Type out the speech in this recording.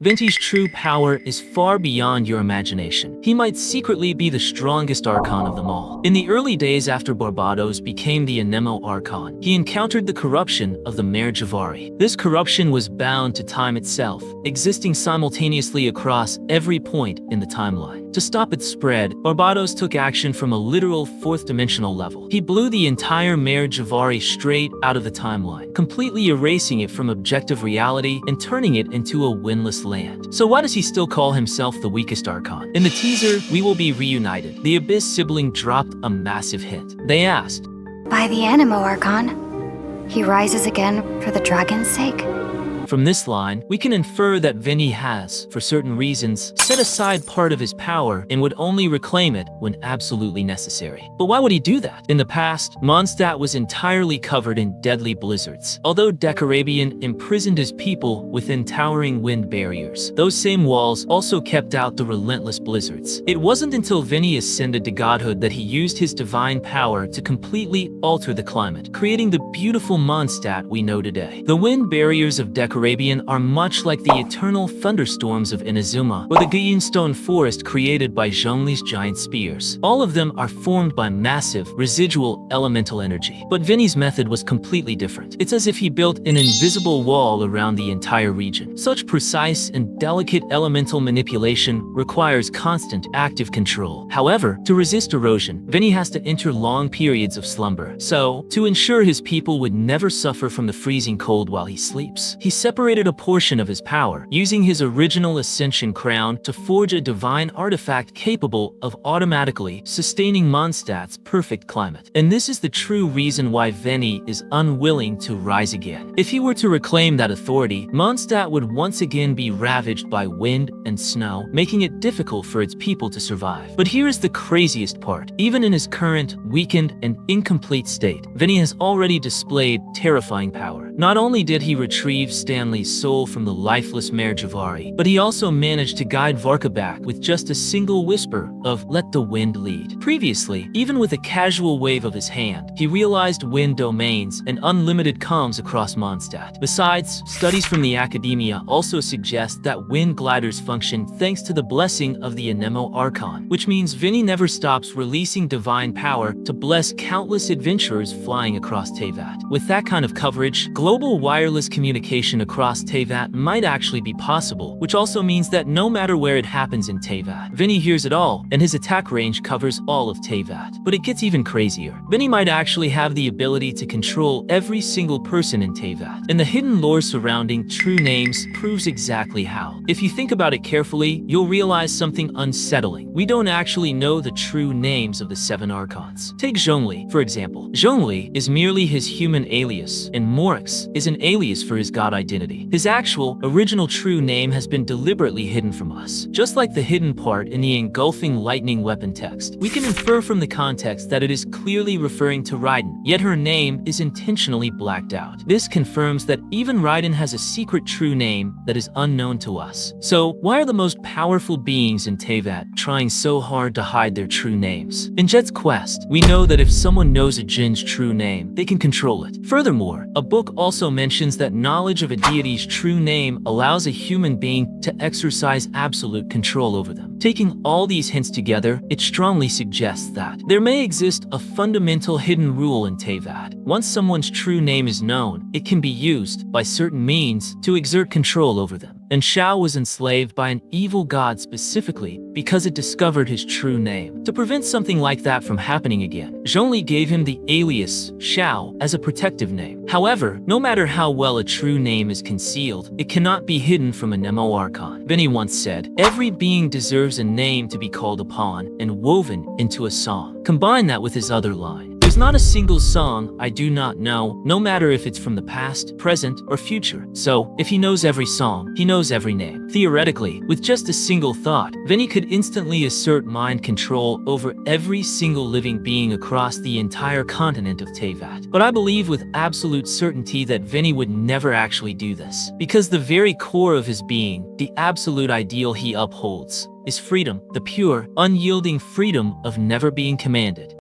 Venti's true power is far beyond your imagination. He might secretly be the strongest Archon of them all. In the early days after Barbados became the Anemo Archon, he encountered the corruption of the Mare Jivari. This corruption was bound to time itself, existing simultaneously across every point in the timeline. To stop its spread, Barbados took action from a literal fourth-dimensional level. He blew the entire Mare Jivari straight out of the timeline, completely erasing it from objective reality and turning it into a windless land. So why does he still call himself the weakest Archon? In the teaser, we will be reunited. The Abyss sibling dropped a massive hint. They asked, "By the Anemo Archon, he rises again for the dragon's sake?" From this line, we can infer that Venti has, for certain reasons, set aside part of his power and would only reclaim it when absolutely necessary. But why would he do that? In the past, Mondstadt was entirely covered in deadly blizzards. Although Decarabian imprisoned his people within towering wind barriers, those same walls also kept out the relentless blizzards. It wasn't until Venti ascended to godhood that he used his divine power to completely alter the climate, creating the beautiful Mondstadt we know today. The wind barriers of Decarabian are much like the eternal thunderstorms of Inazuma or the Guyunstone forest created by Zhongli's giant spears. All of them are formed by massive, residual elemental energy. But Venti's method was completely different. It's as if he built an invisible wall around the entire region. Such precise and delicate elemental manipulation requires constant, active control. However, to resist erosion, Venti has to enter long periods of slumber. So, to ensure his people would never suffer from the freezing cold while he sleeps, he separated a portion of his power, using his original Ascension Crown to forge a divine artifact capable of automatically sustaining Mondstadt's perfect climate. And this is the true reason why Venti is unwilling to rise again. If he were to reclaim that authority, Mondstadt would once again be ravaged by wind and snow, making it difficult for its people to survive. But here is the craziest part. Even in his current, weakened, and incomplete state, Venti has already displayed terrifying power. Not only did he retrieve Stanley's soul from the lifeless Mare Jivari, but he also managed to guide Varka back with just a single whisper of "let the wind lead." Previously, even with a casual wave of his hand, he realized wind domains and unlimited comms across Mondstadt. Besides, studies from the academia also suggest that wind gliders function thanks to the blessing of the Anemo Archon, which means Venti never stops releasing divine power to bless countless adventurers flying across Teyvat. With that kind of coverage, global wireless communication across Teyvat might actually be possible, which also means that no matter where it happens in Teyvat, Venti hears it all, and his attack range covers all of Teyvat. But it gets even crazier. Venti might actually have the ability to control every single person in Teyvat, and the hidden lore surrounding true names proves exactly how. If you think about it carefully, you'll realize something unsettling. We don't actually know the true names of the 7 Archons. Take Zhongli, for example. Zhongli is merely his human alias, and Morix is an alias for his god identity. His actual, original true name has been deliberately hidden from us. Just like the hidden part in the engulfing lightning weapon text, we can infer from the context that it is clearly referring to Raiden, yet her name is intentionally blacked out. This confirms that even Raiden has a secret true name that is unknown to us. So, why are the most powerful beings in Teyvat trying so hard to hide their true names? In Jet's quest, we know that if someone knows a Jin's true name, they can control it. Furthermore, a book also mentions that knowledge of a deity's true name allows a human being to exercise absolute control over them. Taking all these hints together, it strongly suggests that there may exist a fundamental hidden rule in Teyvat. Once someone's true name is known, it can be used, by certain means, to exert control over them. And Shao was enslaved by an evil god specifically because it discovered his true name. To prevent something like that from happening again, Zhongli gave him the alias Shao as a protective name. However, no matter how well a true name is concealed, it cannot be hidden from an Anemo Archon. Venti once said, "Every being deserves a name to be called upon and woven into a song." Combine that with his other line, "There's not a single song I do not know, no matter if it's from the past, present, or future." So, if he knows every song, he knows every name. Theoretically, with just a single thought, Venti could instantly assert mind control over every single living being across the entire continent of Teyvat. But I believe with absolute certainty that Venti would never actually do this, because the very core of his being, the absolute ideal he upholds, is freedom, the pure, unyielding freedom of never being commanded.